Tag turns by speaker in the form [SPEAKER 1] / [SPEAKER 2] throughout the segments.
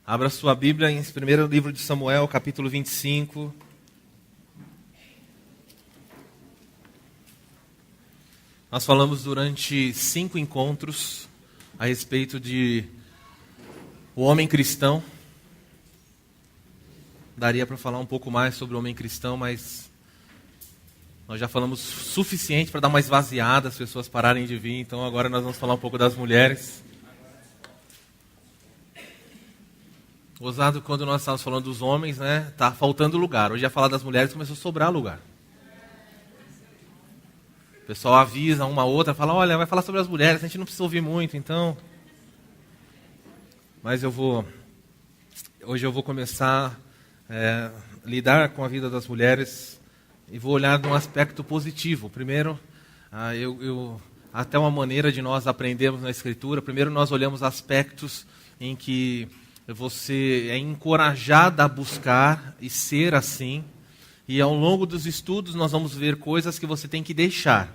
[SPEAKER 1] Abra sua Bíblia em primeiro livro de Samuel, capítulo 25. Nós falamos durante 5 encontros a respeito de o homem cristão. Daria para falar um pouco mais sobre o homem cristão, mas nós já falamos suficiente para dar uma esvaziada, as pessoas pararem de vir. Então agora nós vamos falar um pouco das mulheres. Gozado, quando nós estávamos falando dos homens, né? Tá faltando lugar. Hoje ia falar das mulheres, começou a sobrar lugar. O pessoal avisa uma outra, fala, olha, vai falar sobre as mulheres, a gente não precisa ouvir muito, então. Mas hoje eu vou começar a lidar com a vida das mulheres e vou olhar de um aspecto positivo. Primeiro, até uma maneira de nós aprendermos na Escritura, primeiro nós olhamos aspectos em que você é encorajada a buscar e ser assim. E ao longo dos estudos nós vamos ver coisas que você tem que deixar.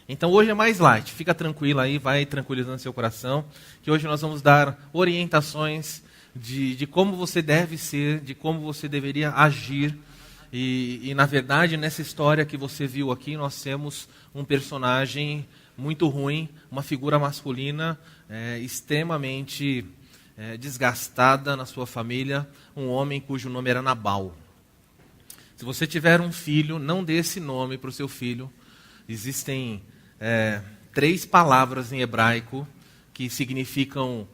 [SPEAKER 1] Então hoje é mais light, fica tranquila aí, vai tranquilizando seu coração, que hoje nós vamos dar orientações de como você deve ser, de como você deveria agir. E na verdade, nessa história que você viu aqui, nós temos um personagem muito ruim, uma figura masculina extremamente desgastada na sua família, um homem cujo nome era Nabal. Se você tiver um filho, não dê esse nome para o seu filho. Existem 3 palavras em hebraico que significam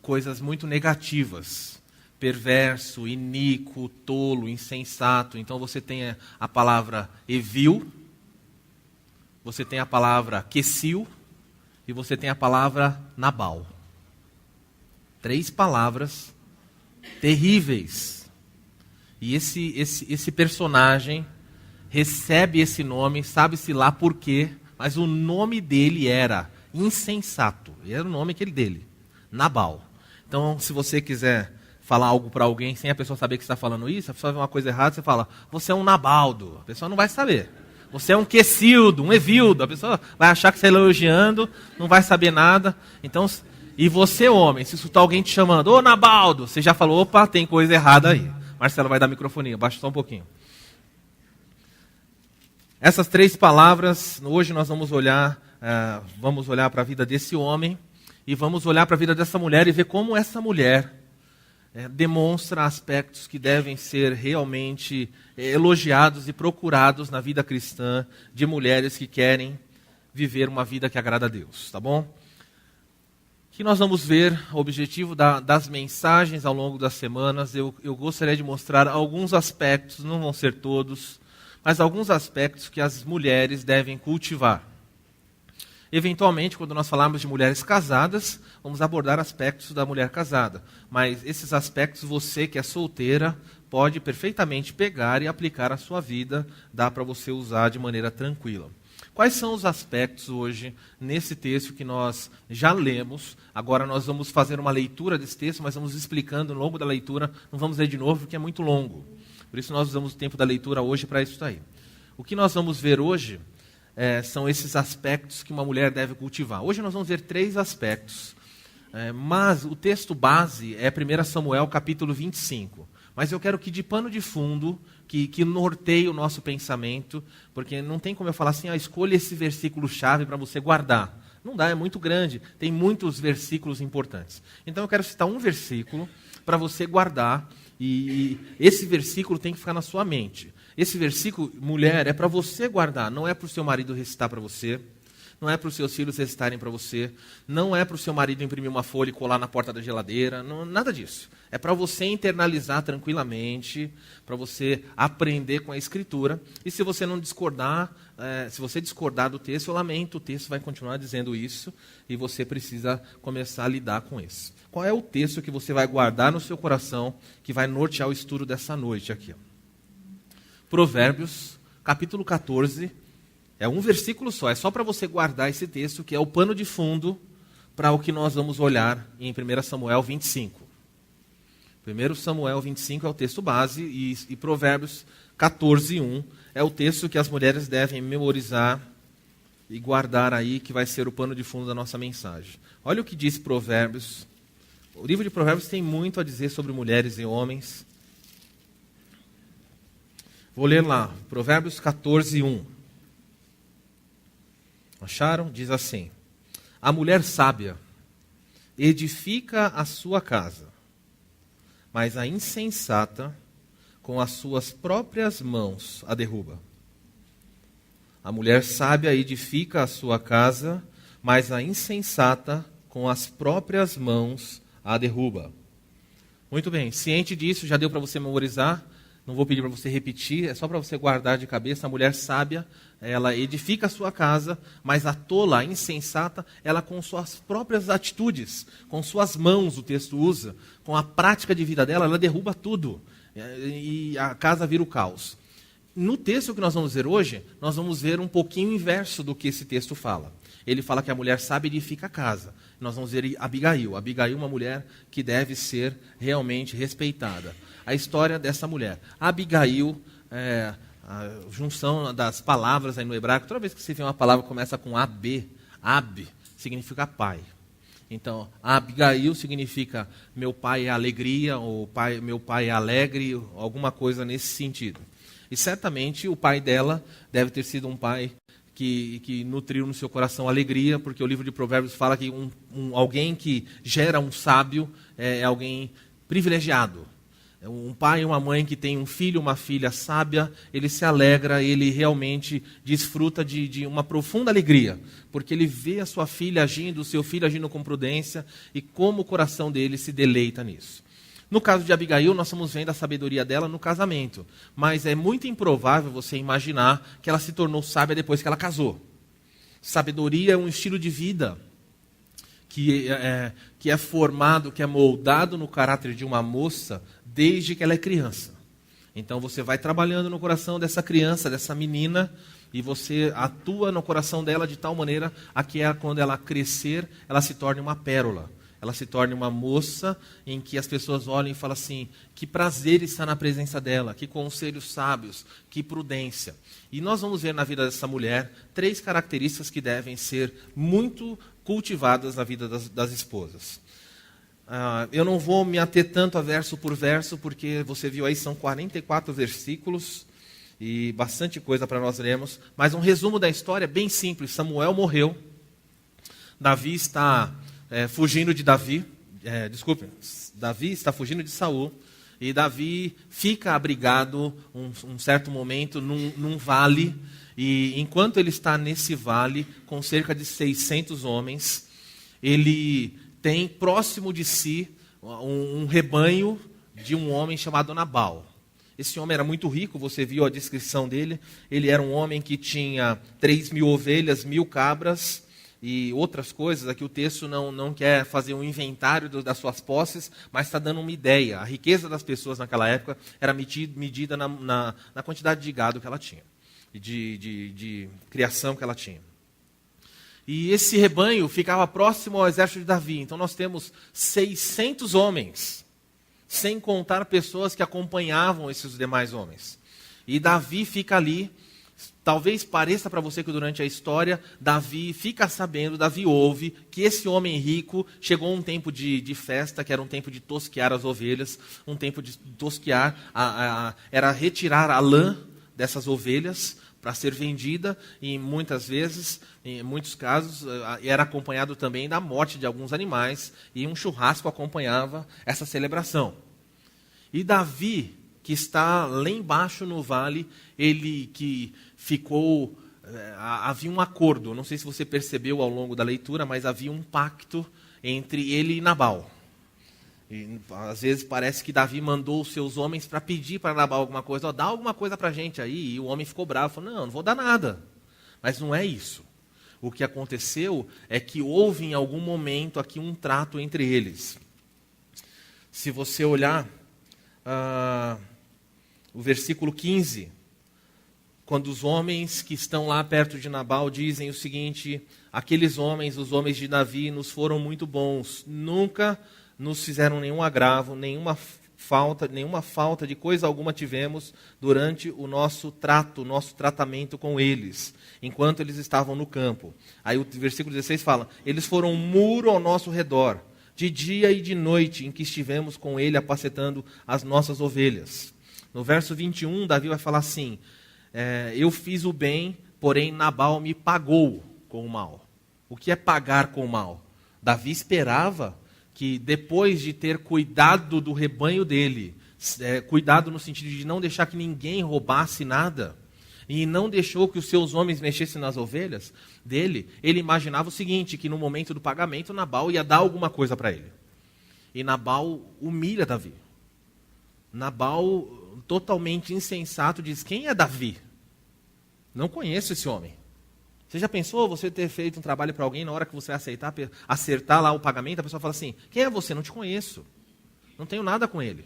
[SPEAKER 1] coisas muito negativas: perverso, iníquo, tolo, insensato. Então você tem a palavra evil, você tem a palavra quesil e você tem a palavra Nabal. 3 palavras terríveis. E esse personagem recebe esse nome, sabe-se lá por quê, mas o nome dele era insensato. Era o nome dele, Nabal. Então, se você quiser falar algo para alguém sem a pessoa saber que você está falando isso, a pessoa vê uma coisa errada, você fala, você é um Nabaldo. A pessoa não vai saber. Você é um Quesildo, um Evildo. A pessoa vai achar que você está elogiando, não vai saber nada. Então, e você, homem, se escutar alguém te chamando, ô Nabaldo, você já falou, opa, tem coisa errada aí. Marcelo vai dar microfonia, baixa só um pouquinho. Essas 3 palavras, hoje nós vamos olhar para a vida desse homem e vamos olhar para a vida dessa mulher e ver como essa mulher demonstra aspectos que devem ser realmente elogiados e procurados na vida cristã de mulheres que querem viver uma vida que agrada a Deus, tá bom? Que nós vamos ver o objetivo das mensagens ao longo das semanas. Eu gostaria de mostrar alguns aspectos, não vão ser todos, mas alguns aspectos que as mulheres devem cultivar. Eventualmente, quando nós falarmos de mulheres casadas, vamos abordar aspectos da mulher casada. Mas esses aspectos, você que é solteira, pode perfeitamente pegar e aplicar à sua vida, dá para você usar de maneira tranquila. Quais são os aspectos hoje, nesse texto que nós já lemos? Agora nós vamos fazer uma leitura desse texto, mas vamos explicando ao longo da leitura, não vamos ler de novo porque é muito longo. Por isso nós usamos o tempo da leitura hoje para isso aí. O que nós vamos ver hoje são esses aspectos que uma mulher deve cultivar. Hoje nós vamos ver 3 aspectos, mas o texto base é 1 Samuel capítulo 25. Mas eu quero que de pano de fundo, que norteie o nosso pensamento, porque não tem como eu falar assim, escolha esse versículo-chave para você guardar. Não dá, é muito grande, tem muitos versículos importantes. Então eu quero citar um versículo para você guardar, e esse versículo tem que ficar na sua mente. Esse versículo, mulher, é para você guardar, não é para o seu marido recitar para você, não é para os seus filhos recitarem para você, não é para o seu marido imprimir uma folha e colar na porta da geladeira, nada disso. É para você internalizar tranquilamente, para você aprender com a Escritura. E se você não discordar, se você discordar do texto, eu lamento, o texto vai continuar dizendo isso e você precisa começar a lidar com isso. Qual é o texto que você vai guardar no seu coração, que vai nortear o estudo dessa noite aqui? Provérbios, capítulo 14, é um versículo só, é só para você guardar esse texto, que é o pano de fundo para o que nós vamos olhar em 1 Samuel 25. 1 Samuel 25 é o texto base e Provérbios 14, 1 é o texto que as mulheres devem memorizar e guardar aí, que vai ser o pano de fundo da nossa mensagem. Olha o que diz Provérbios O livro de Provérbios tem muito a dizer sobre mulheres e homens. Vou ler lá, Provérbios 14, 1. Acharam? Diz assim: a mulher sábia edifica a sua casa, mas a insensata com as suas próprias mãos a derruba. A mulher sábia edifica a sua casa, mas a insensata com as próprias mãos a derruba. Muito bem, ciente disso, já deu para você memorizar. Não vou pedir para você repetir, é só para você guardar de cabeça. A mulher sábia, ela edifica a sua casa, mas a tola, a insensata, ela com suas próprias atitudes, com suas mãos, o texto usa, com a prática de vida dela, ela derruba tudo. E a casa vira o caos. No texto que nós vamos ver hoje, nós vamos ver um pouquinho o inverso do que esse texto fala. Ele fala que a mulher sábia edifica a casa. Nós vamos ver Abigail. Abigail é uma mulher que deve ser realmente respeitada. A história dessa mulher. Abigail, a junção das palavras aí no hebraico, toda vez que você vê uma palavra que começa com AB, significa pai. Então, Abigail significa meu pai é alegria, ou meu pai é alegre, alguma coisa nesse sentido. E certamente o pai dela deve ter sido um pai que nutriu no seu coração alegria, porque o livro de Provérbios fala que alguém que gera um sábio é alguém privilegiado. Um pai e uma mãe que tem um filho, uma filha sábia, ele se alegra, ele realmente desfruta de uma profunda alegria, porque ele vê a sua filha agindo, o seu filho agindo com prudência, e como o coração dele se deleita nisso. No caso de Abigail, nós estamos vendo a sabedoria dela no casamento, mas é muito improvável você imaginar que ela se tornou sábia depois que ela casou. Sabedoria é um estilo de vida que é formado, que é moldado no caráter de uma moça desde que ela é criança. Então você vai trabalhando no coração dessa criança, dessa menina, e você atua no coração dela de tal maneira a que quando ela crescer, ela se torne uma pérola. Ela se torne uma moça em que as pessoas olham e falam assim, que prazer estar na presença dela, que conselhos sábios, que prudência. E nós vamos ver na vida dessa mulher 3 características que devem ser muito cultivadas na vida das esposas. Eu não vou me ater tanto a verso por verso, porque você viu aí, são 44 versículos e bastante coisa para nós lermos. Mas um resumo da história bem simples. Samuel morreu, Davi está fugindo de Davi está fugindo de Saul, e Davi fica abrigado um certo momento num vale, e enquanto ele está nesse vale, com cerca de 600 homens, ele tem próximo de si um rebanho de um homem chamado Nabal. Esse homem era muito rico, você viu a descrição dele, ele era um homem que tinha 3.000 ovelhas, 1.000 cabras, e outras coisas. Aqui o texto não quer fazer um inventário das suas posses, mas está dando uma ideia. A riqueza das pessoas naquela época era medida na quantidade de gado que ela tinha, e de criação que ela tinha. E esse rebanho ficava próximo ao exército de Davi. Então nós temos 600 homens, sem contar pessoas que acompanhavam esses demais homens. E Davi fica ali. Talvez pareça para você que durante a história, Davi fica sabendo, Davi ouve que esse homem rico chegou um tempo de festa, que era um tempo de tosquear as ovelhas, um tempo de tosquear, era retirar a lã dessas ovelhas para ser vendida, e muitas vezes, em muitos casos, era acompanhado também da morte de alguns animais, e um churrasco acompanhava essa celebração. E Davi, que está lá embaixo no vale, ele que ficou... havia um acordo, não sei se você percebeu ao longo da leitura, mas havia um pacto entre ele e Nabal. E, às vezes parece que Davi mandou os seus homens para pedir para Nabal alguma coisa, dá alguma coisa para a gente aí, e o homem ficou bravo, falou, não vou dar nada. Mas não é isso. O que aconteceu é que houve em algum momento aqui um trato entre eles. Se você olhar o versículo 15, quando os homens que estão lá perto de Nabal dizem o seguinte, aqueles homens, os homens de Davi, nos foram muito bons, nunca nos fizeram nenhum agravo, nenhuma falta de coisa alguma tivemos durante o nosso tratamento com eles, enquanto eles estavam no campo. Aí o versículo 16 fala, eles foram um muro ao nosso redor, de dia e de noite em que estivemos com ele apacetando as nossas ovelhas. No verso 21, Davi vai falar assim, eu fiz o bem, porém Nabal me pagou com o mal. O que é pagar com o mal? Davi esperava que depois de ter cuidado do rebanho dele, cuidado no sentido de não deixar que ninguém roubasse nada, e não deixou que os seus homens mexessem nas ovelhas dele, ele imaginava o seguinte, que no momento do pagamento, Nabal ia dar alguma coisa para ele. E Nabal humilha Davi. Nabal, totalmente insensato, diz, quem é Davi? Não conheço esse homem. Você já pensou você ter feito um trabalho para alguém, na hora que você acertar lá o pagamento, a pessoa fala assim, quem é você? Não te conheço. Não tenho nada com ele.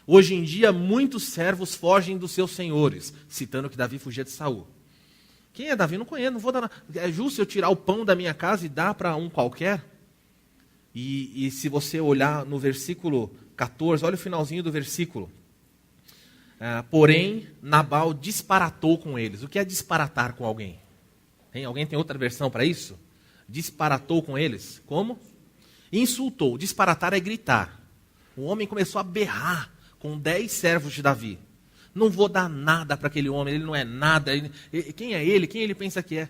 [SPEAKER 1] Hoje em dia, muitos servos fogem dos seus senhores, citando que Davi fugia de Saul. Quem é Davi? Não conheço, não vou dar nada. É justo eu tirar o pão da minha casa e dar para um qualquer? E se você olhar no versículo 14, olha o finalzinho do versículo. Porém, Nabal disparatou com eles. O que é disparatar com alguém? Alguém tem outra versão para isso? Disparatou com eles. Como? Insultou. Disparatar é gritar. O homem começou a berrar com 10 servos de Davi. Não vou dar nada para aquele homem, ele não é nada. Quem é ele? Quem ele pensa que é?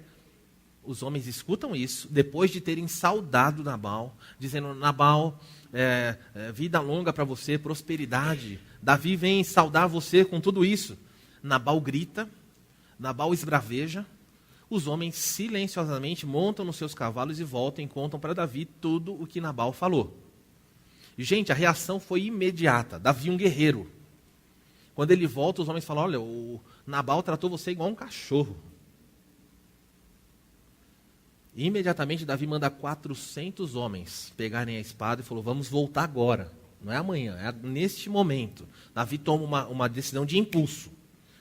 [SPEAKER 1] Os homens escutam isso, depois de terem saudado Nabal, dizendo, Nabal, vida longa para você, prosperidade. Davi vem saudar você com tudo isso. Nabal grita, Nabal esbraveja. Os homens silenciosamente montam nos seus cavalos e voltam e contam para Davi tudo o que Nabal falou. E, gente, a reação foi imediata. Davi, um guerreiro. Quando ele volta, os homens falam, olha, o Nabal tratou você igual um cachorro. E, imediatamente, Davi manda 400 homens pegarem a espada e falou, vamos voltar agora. Não é amanhã, é neste momento. Davi toma uma decisão de impulso.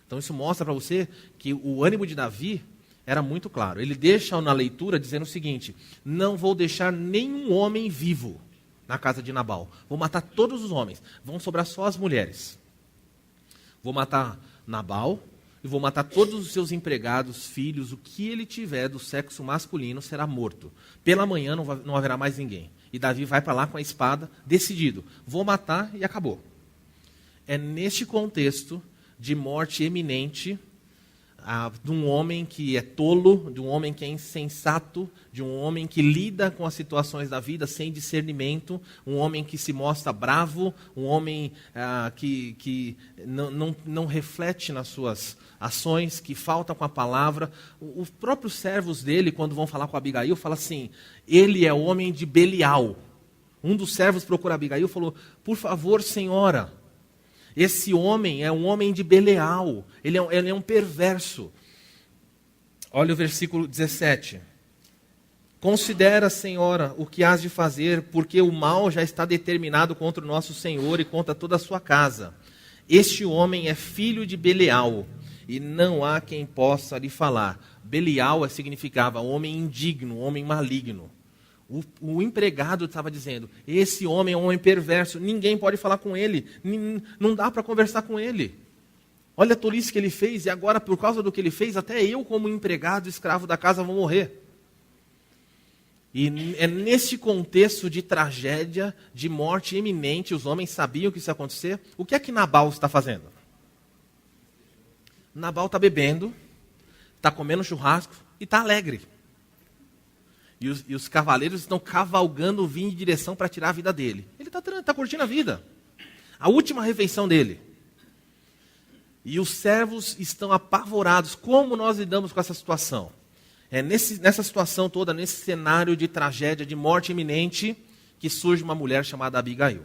[SPEAKER 1] Então, isso mostra para você que o ânimo de Davi era muito claro. Ele deixa na leitura dizendo o seguinte, não vou deixar nenhum homem vivo na casa de Nabal. Vou matar todos os homens. Vão sobrar só as mulheres. Vou matar Nabal e vou matar todos os seus empregados, filhos, o que ele tiver do sexo masculino será morto. Pela manhã não haverá mais ninguém. E Davi vai para lá com a espada, decidido. Vou matar e acabou. É neste contexto de morte eminente, de um homem que é tolo, de um homem que é insensato, de um homem que lida com as situações da vida sem discernimento, um homem que se mostra bravo, um homem que não reflete nas suas ações, que falta com a palavra. Os próprios servos dele, quando vão falar com Abigail, falam assim, ele é homem de Belial. Um dos servos procura Abigail e falou, por favor, senhora, esse homem é um homem de Belial, ele é um perverso. Olha o versículo 17. Considera, Senhora, o que hás de fazer, porque o mal já está determinado contra o nosso Senhor e contra toda a sua casa. Este homem é filho de Belial, e não há quem possa lhe falar. Belial significava homem indigno, homem maligno. O empregado estava dizendo, esse homem é um homem perverso, ninguém pode falar com ele, não dá para conversar com ele. Olha a tolice que ele fez, e agora, por causa do que ele fez, até eu, como empregado, escravo da casa, vou morrer. E é nesse contexto de tragédia, de morte iminente, os homens sabiam que isso ia acontecer. O que é que Nabal está fazendo? Nabal está bebendo, está comendo churrasco e está alegre. E os cavaleiros estão cavalgando, vindo em direção para tirar a vida dele. Ele está curtindo a vida. A última refeição dele. E os servos estão apavorados. Como nós lidamos com essa situação? É nessa situação toda, nesse cenário de tragédia, de morte iminente, que surge uma mulher chamada Abigail.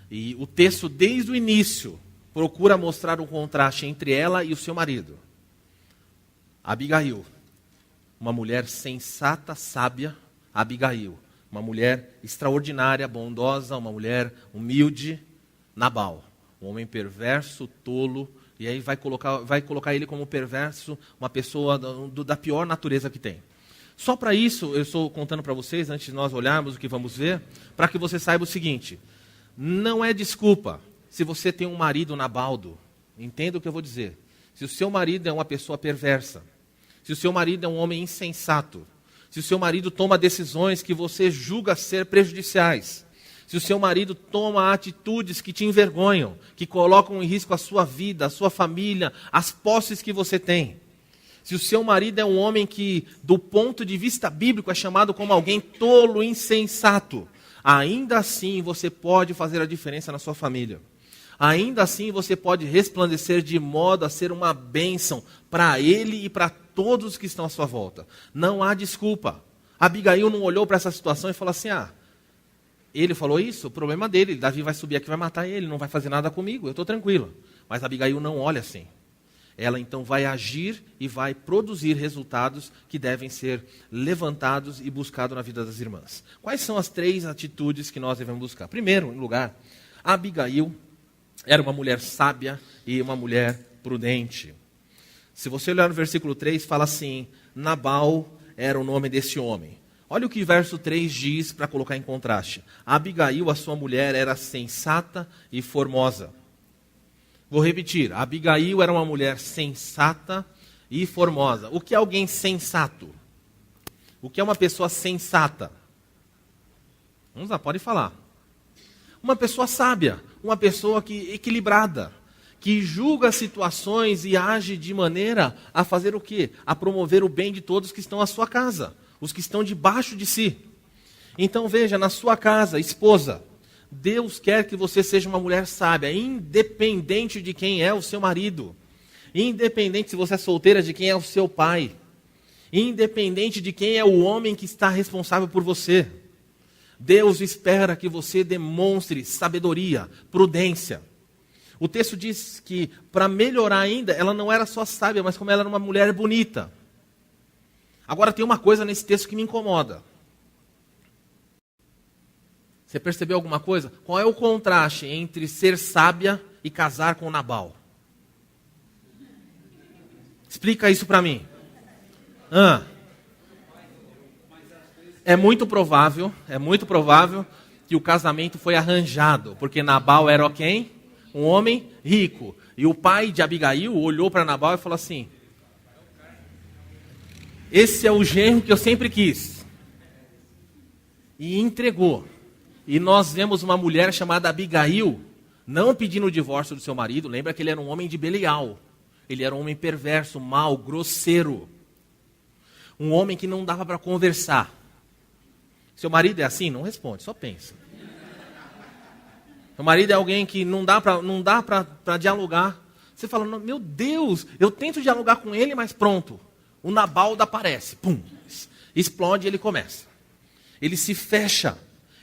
[SPEAKER 1] E o texto, desde o início, procura mostrar um contraste entre ela e o seu marido. Abigail. Uma mulher sensata, sábia, Abigail. Uma mulher extraordinária, bondosa, uma mulher humilde, Nabal. Um homem perverso, tolo, e aí vai colocar ele como perverso, uma pessoa da pior natureza que tem. Só para isso, eu estou contando para vocês, antes de nós olharmos o que vamos ver, para que você saiba o seguinte, não é desculpa se você tem um marido nabaldo, entenda o que eu vou dizer. Se o seu marido é uma pessoa perversa, se o seu marido é um homem insensato, Se o seu marido toma decisões que você julga ser prejudiciais. Se o seu marido toma atitudes que te envergonham, que colocam em risco a sua vida, a sua família, as posses que você tem. Se o seu marido é um homem que, do ponto de vista bíblico, é chamado como alguém tolo, insensato, ainda assim você pode fazer a diferença na sua família. Ainda assim você pode resplandecer de modo a ser uma bênção para ele e para todos que estão à sua volta. Não há desculpa. Abigail não olhou para essa situação e falou assim, ele falou isso, o problema dele, Davi vai subir aqui e vai matar ele, não vai fazer nada comigo, eu estou tranquilo. Mas Abigail não olha assim. Ela então vai agir e vai produzir resultados que devem ser levantados e buscados na vida das irmãs. Quais são as 3 atitudes que nós devemos buscar? Primeiro lugar, Abigail era uma mulher sábia e uma mulher prudente. Se você olhar no versículo 3, fala assim, Nabal era o nome desse homem. Olha o que o verso 3 diz para colocar em contraste. Abigail, a sua mulher, era sensata e formosa. Vou repetir. Abigail era uma mulher sensata e formosa. O que é alguém sensato? O que é uma pessoa sensata? Vamos lá, pode falar. Uma pessoa sábia, uma pessoa equilibrada, que julga situações e age de maneira a fazer o quê? A promover o bem de todos que estão à sua casa. Os que estão debaixo de si. Então veja, na sua casa, esposa, Deus quer que você seja uma mulher sábia, independente de quem é o seu marido, independente se você é solteira, de quem é o seu pai, independente de quem é o homem que está responsável por você. Deus espera que você demonstre sabedoria, prudência. O texto diz que, para melhorar ainda, ela não era só sábia, mas como ela era uma mulher bonita. Agora tem uma coisa nesse texto que me incomoda. Você percebeu alguma coisa? Qual é o contraste entre ser sábia e casar com Nabal? Explica isso para mim. É muito provável que o casamento foi arranjado, porque Nabal era quem? Um homem rico. E o pai de Abigail olhou para Nabal e falou assim, esse é o genro que eu sempre quis. E entregou. E nós vemos uma mulher chamada Abigail, não pedindo o divórcio do seu marido. Lembra que ele era um homem de Belial. Ele era um homem perverso, mau, grosseiro. Um homem que não dava para conversar. Seu marido é assim? Não responde, só pensa. Seu marido é alguém que não dá para dialogar. Você fala, meu Deus, eu tento dialogar com ele, mas pronto. O Nabal aparece, pum, explode e ele começa. Ele se fecha,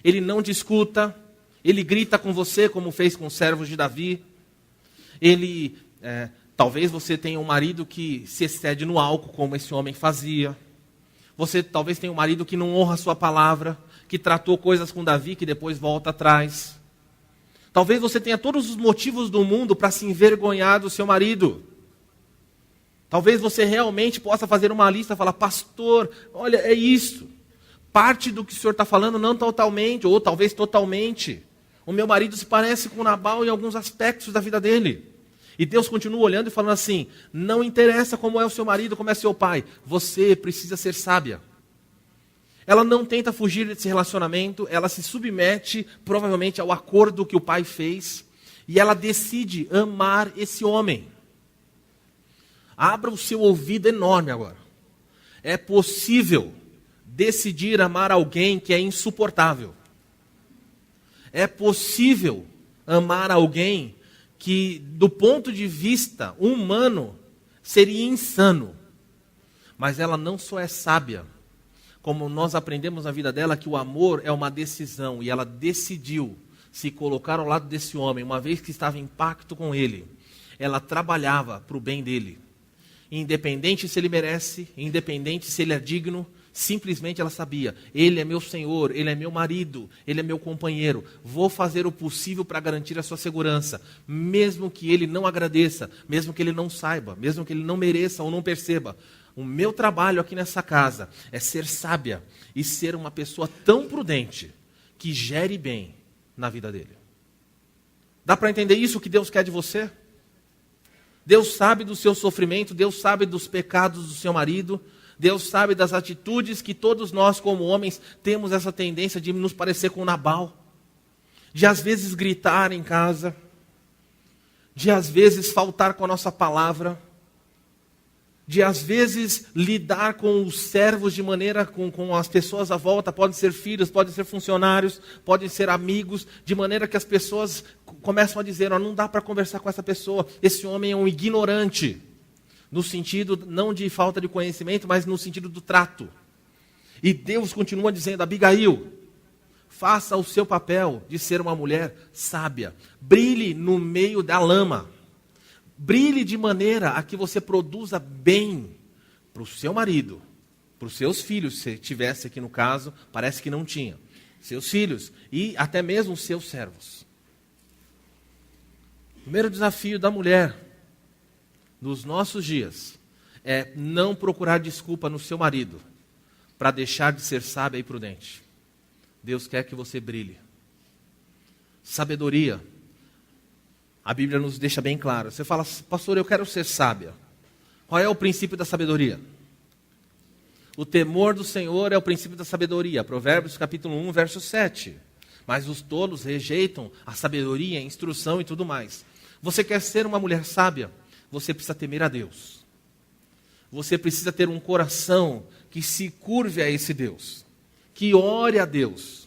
[SPEAKER 1] ele não discuta, ele grita com você como fez com os servos de Davi. Talvez você tenha um marido que se excede no álcool, como esse homem fazia. Você talvez tenha um marido que não honra a sua palavra, que tratou coisas com Davi que depois volta atrás. Talvez você tenha todos os motivos do mundo para se envergonhar do seu marido. Talvez você realmente possa fazer uma lista e falar, pastor, olha, é isso. Parte do que o senhor está falando, não totalmente, ou talvez totalmente. O meu marido se parece com Nabal em alguns aspectos da vida dele. E Deus continua olhando e falando assim, não interessa como é o seu marido, como é seu pai. Você precisa ser sábia. Ela não tenta fugir desse relacionamento, ela se submete provavelmente ao acordo que o pai fez. E ela decide amar esse homem. Abra o seu ouvido enorme agora. É possível decidir amar alguém que é insuportável. É possível amar alguém que, do ponto de vista humano, seria insano. Mas ela não só é sábia, como nós aprendemos na vida dela que o amor é uma decisão. E ela decidiu se colocar ao lado desse homem, uma vez que estava em pacto com ele. Ela trabalhava para o bem dele. Independente se ele merece, independente se ele é digno, simplesmente ela sabia, ele é meu senhor, ele é meu marido, ele é meu companheiro, vou fazer o possível para garantir a sua segurança, mesmo que ele não agradeça, mesmo que ele não saiba, mesmo que ele não mereça ou não perceba. O meu trabalho aqui nessa casa é ser sábia e ser uma pessoa tão prudente que gere bem na vida dele. Dá para entender isso que Deus quer de você? Deus sabe do seu sofrimento, Deus sabe dos pecados do seu marido, Deus sabe das atitudes que todos nós, como homens, temos essa tendência de nos parecer com Nabal. De às vezes gritar em casa. De às vezes faltar com a nossa palavra. De às vezes lidar com os servos de maneira com as pessoas à volta, podem ser filhos, podem ser funcionários, podem ser amigos, de maneira que as pessoas começam a dizer, não dá para conversar com essa pessoa, esse homem é um ignorante, no sentido não de falta de conhecimento, mas no sentido do trato. E Deus continua dizendo, Abigail, faça o seu papel de ser uma mulher sábia, brilhe no meio da lama. Brilhe de maneira a que você produza bem para o seu marido, para os seus filhos, se tivesse aqui no caso, parece que não tinha. Seus filhos e até mesmo os seus servos. O primeiro desafio da mulher nos nossos dias é não procurar desculpa no seu marido para deixar de ser sábia e prudente. Deus quer que você brilhe. Sabedoria. A Bíblia nos deixa bem claro. Você fala, pastor, eu quero ser sábia. Qual é o princípio da sabedoria? O temor do Senhor é o princípio da sabedoria. Provérbios capítulo 1, verso 7. Mas os tolos rejeitam a sabedoria, a instrução e tudo mais. Você quer ser uma mulher sábia? Você precisa temer a Deus. Você precisa ter um coração que se curve a esse Deus. Que ore a Deus.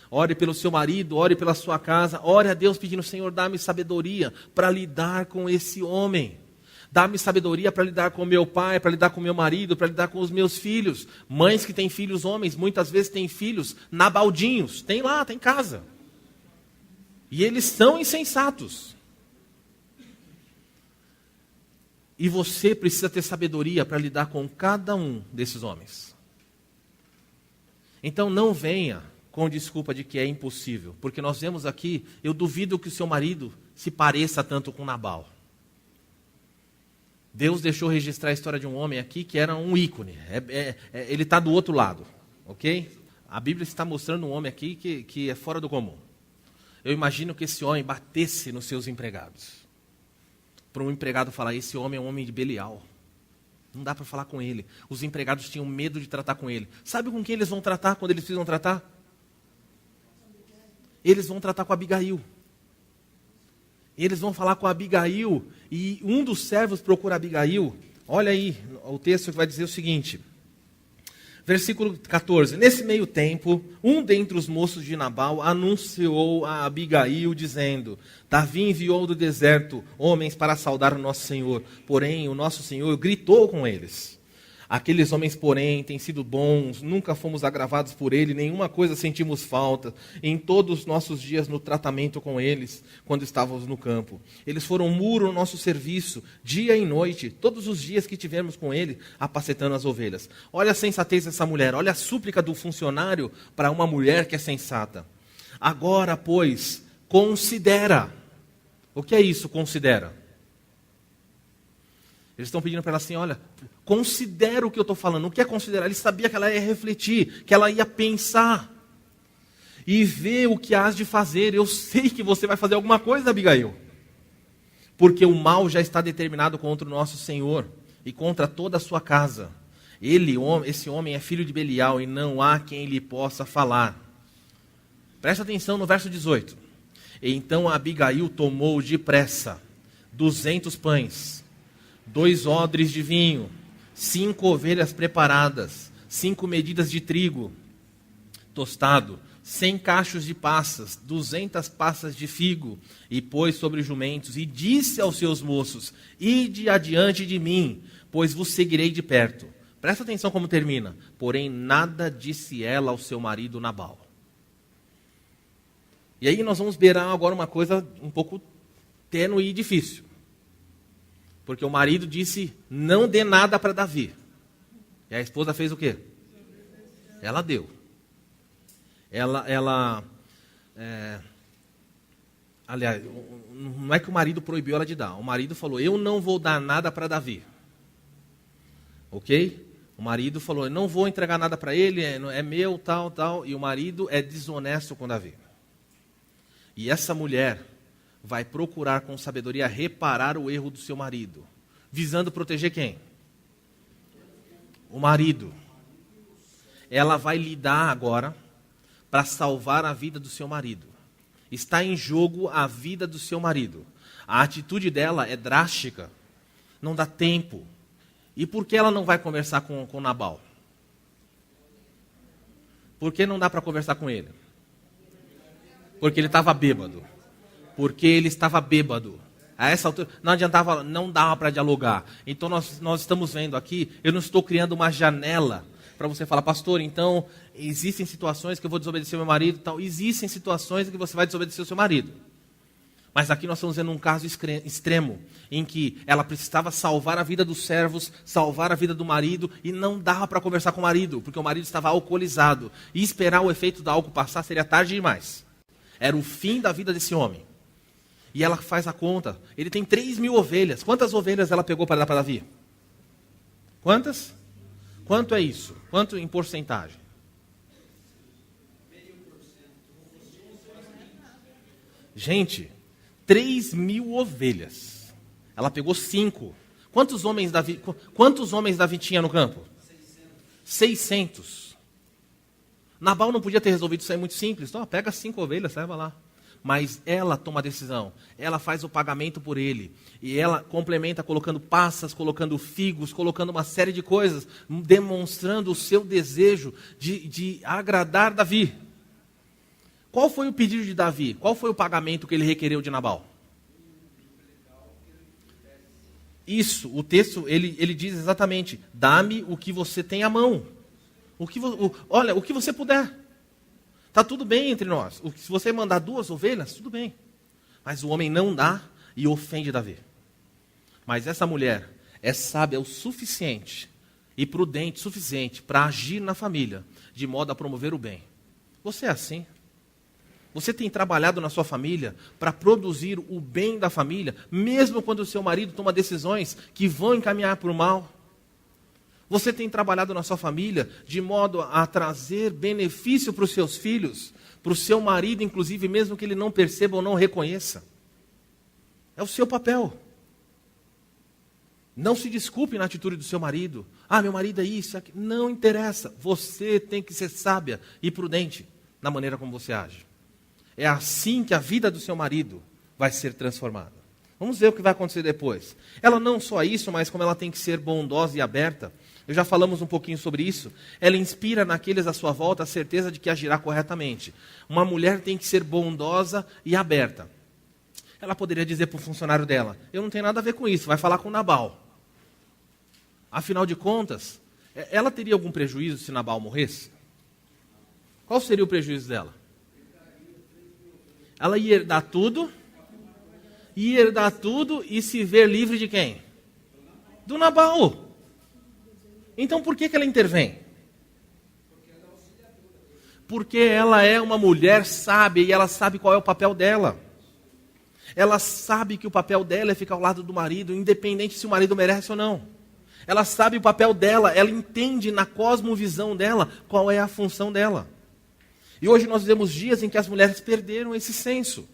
[SPEAKER 1] Ore pelo seu marido, ore pela sua casa, ore a Deus pedindo, Senhor, dá-me sabedoria para lidar com esse homem. Dá-me sabedoria para lidar com meu pai, para lidar com meu marido, para lidar com os meus filhos. Mães que têm filhos homens, muitas vezes têm filhos nabaldinhos. Tem lá, tem em casa. E eles são insensatos. E você precisa ter sabedoria para lidar com cada um desses homens. Então não venha com desculpa de que é impossível. Porque nós vemos aqui, eu duvido que o seu marido se pareça tanto com Nabal. Deus deixou registrar a história de um homem aqui que era um ícone. Ele está do outro lado, ok? A Bíblia está mostrando um homem aqui que é fora do comum. Eu imagino que esse homem batesse nos seus empregados. Para um empregado falar, esse homem é um homem de Belial. Não dá para falar com ele. Os empregados tinham medo de tratar com ele. Sabe com quem eles vão tratar quando eles precisam tratar? Eles vão tratar com Abigail. Eles vão falar com Abigail. E um dos servos procura Abigail. Olha aí o texto que vai dizer o seguinte. Versículo 14. Nesse meio tempo, um dentre os moços de Nabal anunciou a Abigail, dizendo, Davi enviou do deserto homens para saudar o nosso Senhor. Porém, o nosso Senhor gritou com eles. Aqueles homens, porém, têm sido bons, nunca fomos agravados por ele, nenhuma coisa sentimos falta, em todos os nossos dias no tratamento com eles, quando estávamos no campo. Eles foram muro no nosso serviço, dia e noite, todos os dias que tivemos com ele, apacetando as ovelhas. Olha a sensatez dessa mulher, olha a súplica do funcionário para uma mulher que é sensata. Agora, pois, considera. O que é isso, considera? Eles estão pedindo para ela assim, olha, considera o que eu estou falando. O que é considerar? Ele sabia que ela ia refletir, que ela ia pensar. E ver o que has de fazer. Eu sei que você vai fazer alguma coisa, Abigail. Porque o mal já está determinado contra o nosso Senhor e contra toda a sua casa. Esse homem é filho de Belial e não há quem lhe possa falar. Presta atenção no verso 18. Então Abigail tomou depressa 200 pães, 2 odres de vinho, 5 ovelhas preparadas, 5 medidas de trigo tostado, 100 cachos de passas, 200 passas de figo, e pôs sobre jumentos, e disse aos seus moços, ide adiante de mim, pois vos seguirei de perto. Presta atenção como termina. Porém, nada disse ela ao seu marido Nabal. E aí nós vamos ver agora uma coisa um pouco tênue e difícil. Porque o marido disse, não dê nada para Davi. E a esposa fez o quê? Ela deu. Aliás, não é que o marido proibiu ela de dar. O marido falou, eu não vou dar nada para Davi. Ok? O marido falou, eu não vou entregar nada para ele, é meu, tal, tal. E o marido é desonesto com Davi. E essa mulher vai procurar com sabedoria reparar o erro do seu marido. Visando proteger quem? O marido. Ela vai lidar agora para salvar a vida do seu marido. Está em jogo a vida do seu marido. A atitude dela é drástica. Não dá tempo. E por que ela não vai conversar com Nabal? Por que não dá para conversar com ele? Porque ele estava bêbado. Porque ele estava bêbado. A essa altura, não dava para dialogar. Então nós estamos vendo aqui, eu não estou criando uma janela para você falar, pastor, então existem situações que eu vou desobedecer meu marido, tal. Existem situações em que você vai desobedecer o seu marido. Mas aqui nós estamos vendo um caso extremo, em que ela precisava salvar a vida dos servos, salvar a vida do marido, e não dava para conversar com o marido, porque o marido estava alcoolizado. E esperar o efeito do álcool passar seria tarde demais. Era o fim da vida desse homem. E ela faz a conta. Ele tem 3.000 ovelhas. Quantas ovelhas ela pegou para dar para Davi? Quantas? Quanto é isso? Quanto em porcentagem? Gente, 3.000 ovelhas. Ela pegou 5. Quantos homens Davi tinha no campo? 600. Nabal não podia ter resolvido isso aí muito simples. Então, pega 5 ovelhas, leva lá. Mas ela toma a decisão, ela faz o pagamento por ele, e ela complementa colocando passas, colocando figos, colocando uma série de coisas, demonstrando o seu desejo de agradar Davi. Qual foi o pedido de Davi? Qual foi o pagamento que ele requereu de Nabal? Isso, o texto, ele diz exatamente, dá-me o que você tem à mão, olha, o que você puder. Está tudo bem entre nós. Se você mandar 2 ovelhas, tudo bem. Mas o homem não dá e ofende Davi. Mas essa mulher é sábia o suficiente e prudente o suficiente para agir na família, de modo a promover o bem. Você é assim? Você tem trabalhado na sua família para produzir o bem da família, mesmo quando o seu marido toma decisões que vão encaminhar para o mal? Você tem trabalhado na sua família de modo a trazer benefício para os seus filhos, para o seu marido, inclusive, mesmo que ele não perceba ou não reconheça? É o seu papel. Não se desculpe na atitude do seu marido. Ah, meu marido é isso, é aquilo. Não interessa. Você tem que ser sábia e prudente na maneira como você age. É assim que a vida do seu marido vai ser transformada. Vamos ver o que vai acontecer depois. Ela não só isso, mas como ela tem que ser bondosa e aberta. Já falamos um pouquinho sobre isso. Ela inspira naqueles à sua volta a certeza de que agirá corretamente. Uma mulher tem que ser bondosa e aberta. Ela poderia dizer para o funcionário dela, eu não tenho nada a ver com isso, vai falar com Nabal. Afinal de contas, ela teria algum prejuízo se Nabal morresse? Qual seria o prejuízo dela? Ela ia herdar tudo e se ver livre de quem? Do Nabal. Então por que ela intervém? Porque ela é uma mulher sábia e ela sabe qual é o papel dela. Ela sabe que o papel dela é ficar ao lado do marido, independente se o marido merece ou não. Ela sabe o papel dela, ela entende na cosmovisão dela qual é a função dela. E hoje nós vivemos dias em que as mulheres perderam esse senso.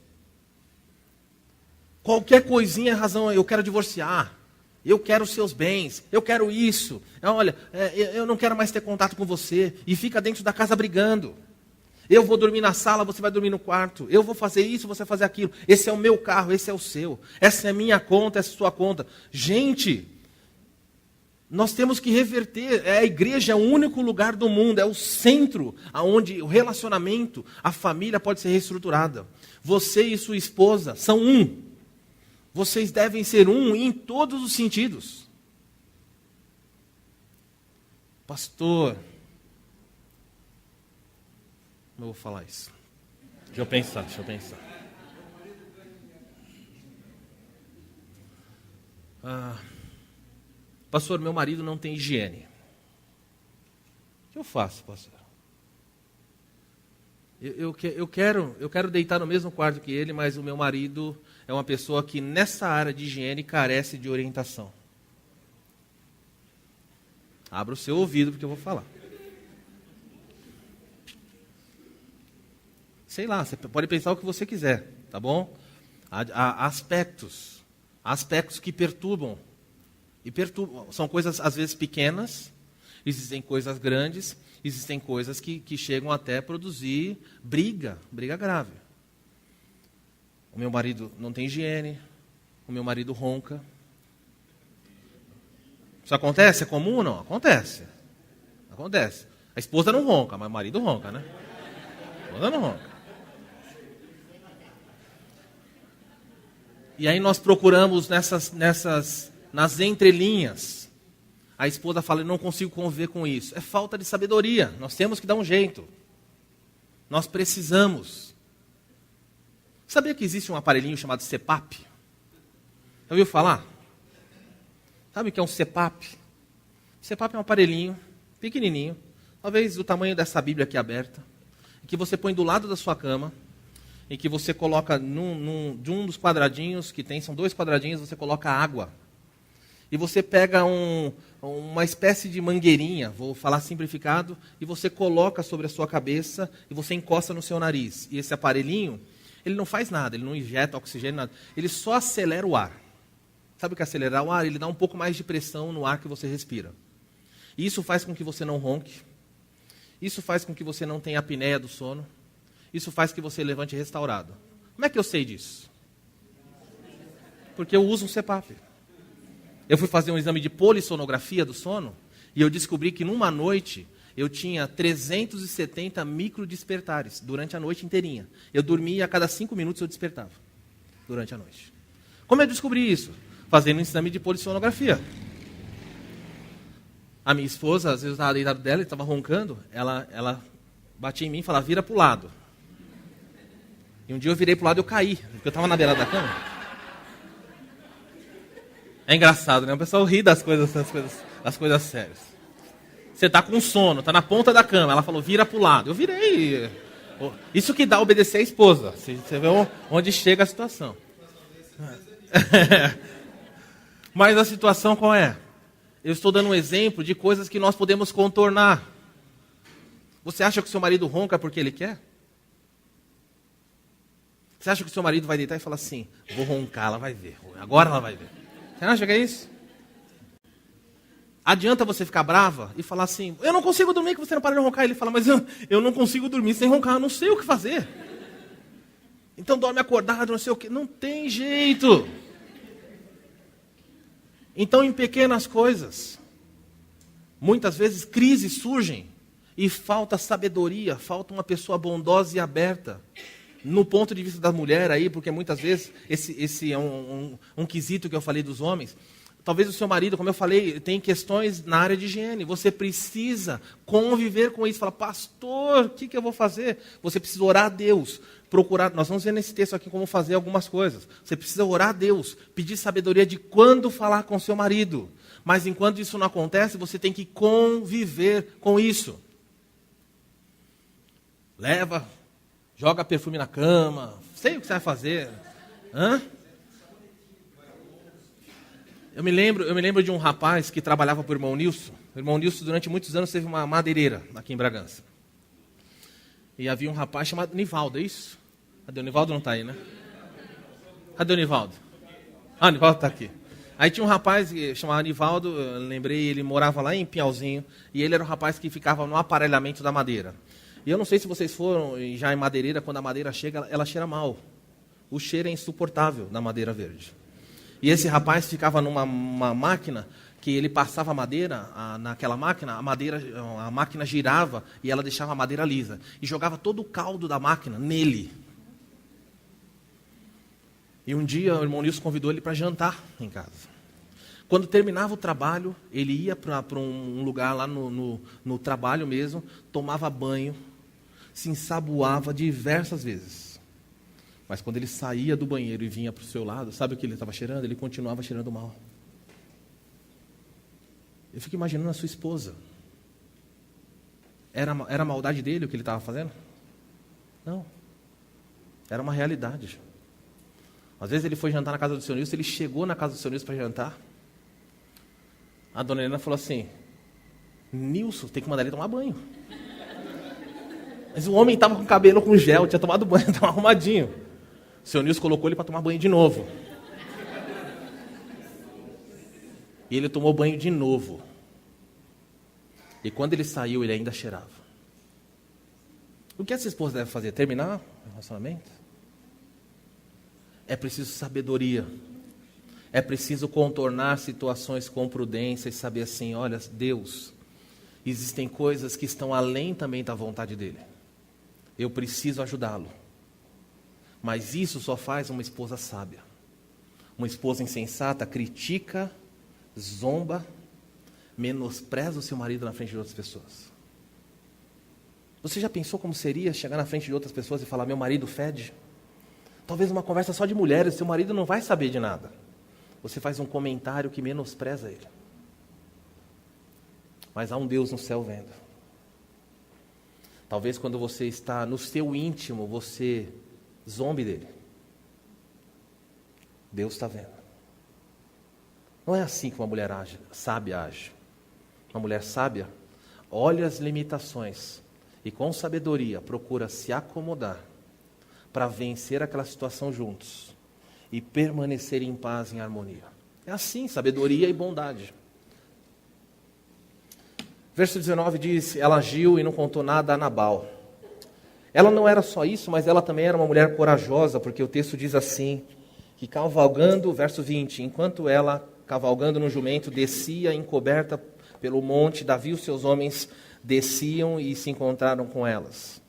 [SPEAKER 1] Qualquer coisinha é razão, eu quero divorciar, eu quero os seus bens, eu quero isso. Olha, eu não quero mais ter contato com você. E fica dentro da casa brigando. Eu vou dormir na sala, você vai dormir no quarto. Eu vou fazer isso, você vai fazer aquilo. Esse é o meu carro, esse é o seu. Essa é a minha conta, essa é a sua conta. Gente, nós temos que reverter. A igreja é o único lugar do mundo, é o centro onde o relacionamento, a família pode ser reestruturada. Você e sua esposa são um. Vocês devem ser um em todos os sentidos. Pastor, como eu vou falar isso? Deixa eu pensar. Pastor, meu marido não tem higiene. O que eu faço, pastor? Eu quero deitar no mesmo quarto que ele, mas o meu marido é uma pessoa que nessa área de higiene carece de orientação. Abra o seu ouvido porque eu vou falar. Sei lá, você pode pensar o que você quiser, tá bom? Há aspectos que perturbam. São coisas às vezes pequenas, Existem coisas grandes, existem coisas que chegam até a produzir briga grave. O meu marido não tem higiene, o meu marido ronca. Isso acontece? É comum ou não? Acontece. Acontece. A esposa não ronca, mas o marido ronca, né? A esposa não ronca. E aí nós procuramos nas entrelinhas. A esposa fala, eu não consigo conviver com isso. É falta de sabedoria. Nós temos que dar um jeito. Nós precisamos. Sabia que existe um aparelhinho chamado CPAP? Já ouviu falar? Sabe o que é um CPAP? CPAP é um aparelhinho pequenininho, talvez do tamanho dessa Bíblia aqui aberta, que você põe do lado da sua cama, e que você coloca de um dos quadradinhos que tem, são 2 quadradinhos, você coloca água. E você pega uma espécie de mangueirinha, vou falar simplificado, e você coloca sobre a sua cabeça e você encosta no seu nariz. E esse aparelhinho, ele não faz nada, ele não injeta oxigênio, nada. Ele só acelera o ar. Sabe o que é acelerar o ar? Ele dá um pouco mais de pressão no ar que você respira. E isso faz com que você não ronque. Isso faz com que você não tenha apneia do sono. Isso faz com que você levante restaurado. Como é que eu sei disso? Porque eu uso um CPAP. Eu fui fazer um exame de polissonografia do sono e eu descobri que numa noite eu tinha 370 microdespertares durante a noite inteirinha. Eu dormia e a cada 5 minutos eu despertava durante a noite. Como eu descobri isso? Fazendo um exame de polissonografia. A minha esposa, às vezes eu estava deitado dela e estava roncando, ela batia em mim e falava, vira para o lado. E um dia eu virei para o lado e eu caí, porque eu estava na beirada da cama. É engraçado, né? O pessoal ri das coisas sérias. Você está com sono, está na ponta da cama, ela falou, vira para o lado. Eu virei. Isso que dá obedecer a esposa. Você vê onde chega a situação. Mas a situação qual é? Eu estou dando um exemplo de coisas que nós podemos contornar. Você acha que o seu marido ronca porque ele quer? Você acha que o seu marido vai deitar e falar assim, vou roncar, ela vai ver. Agora ela vai ver. Você acha que é isso? Adianta você ficar brava e falar assim, eu não consigo dormir que você não para de roncar. Ele fala, mas eu não consigo dormir sem roncar, eu não sei o que fazer. Então dorme acordado, não sei o que. Não tem jeito. Então, em pequenas coisas, muitas vezes crises surgem e falta sabedoria, falta uma pessoa bondosa e aberta. No ponto de vista da mulher aí, porque muitas vezes, esse é um quesito que eu falei dos homens, talvez o seu marido, como eu falei, tem questões na área de higiene, você precisa conviver com isso, fala, pastor, o que eu vou fazer? Você precisa orar a Deus, procurar, nós vamos ver nesse texto aqui como fazer algumas coisas, você precisa orar a Deus, pedir sabedoria de quando falar com seu marido, mas enquanto isso não acontece, você tem que conviver com isso. Leva, joga perfume na cama, sei o que você vai fazer. Eu me lembro de um rapaz que trabalhava para o irmão Nilson. O irmão Nilson, durante muitos anos, teve uma madeireira aqui em Bragança. E havia um rapaz chamado Nivaldo, é isso? Cadê o Nivaldo? Não está aí, né? Cadê o Nivaldo? Ah, o Nivaldo está aqui. Aí tinha um rapaz chamado Nivaldo, eu lembrei, ele morava lá em Piauzinho, e ele era o rapaz que ficava no aparelhamento da madeira. E eu não sei se vocês foram já em madeireira, quando a madeira chega, ela cheira mal. O cheiro é insuportável na madeira verde. E esse rapaz ficava numa máquina que ele passava a madeira, naquela máquina, a máquina girava e ela deixava a madeira lisa. E jogava todo o caldo da máquina nele. E um dia o irmão Nilson convidou ele para jantar em casa. Quando terminava o trabalho, ele ia para um lugar lá no trabalho mesmo, tomava banho, se ensaboava diversas vezes. Mas quando ele saía do banheiro e vinha para o seu lado, sabe o que ele estava cheirando? Ele continuava cheirando mal. Eu fico imaginando a sua esposa. Era a maldade dele o que ele estava fazendo? Não. Era uma realidade. Às vezes ele foi jantar na casa do seu Nilson, ele chegou na casa do seu Nilson para jantar. A dona Helena falou assim, Nilson, tem que mandar ele tomar banho. Mas o homem estava com o cabelo com gel, tinha tomado banho, estava arrumadinho. O seu Nilson colocou ele para tomar banho de novo. E ele tomou banho de novo. E quando ele saiu, ele ainda cheirava. O que essa esposa deve fazer? Terminar o relacionamento? É preciso sabedoria. É preciso contornar situações com prudência e saber assim, olha, Deus, existem coisas que estão além também da vontade dele. Eu preciso ajudá-lo. Mas isso só faz uma esposa sábia. Uma esposa insensata critica, zomba, menospreza o seu marido na frente de outras pessoas. Você já pensou como seria chegar na frente de outras pessoas e falar, meu marido fede? Talvez uma conversa só de mulheres, seu marido não vai saber de nada. Você faz um comentário que menospreza ele. Mas há um Deus no céu vendo. Talvez quando você está no seu íntimo, você zombe dele. Deus está vendo. Não é assim que uma mulher sábia age. Uma mulher sábia olha as limitações e com sabedoria procura se acomodar para vencer aquela situação juntos e permanecer em paz, em harmonia. É assim, sabedoria e bondade. Verso 19 diz, ela agiu e não contou nada a Nabal. Ela não era só isso, mas ela também era uma mulher corajosa, porque o texto diz assim, que cavalgando, verso 20, enquanto ela, cavalgando no jumento, descia encoberta pelo monte, Davi e os seus homens desciam e se encontraram com elas.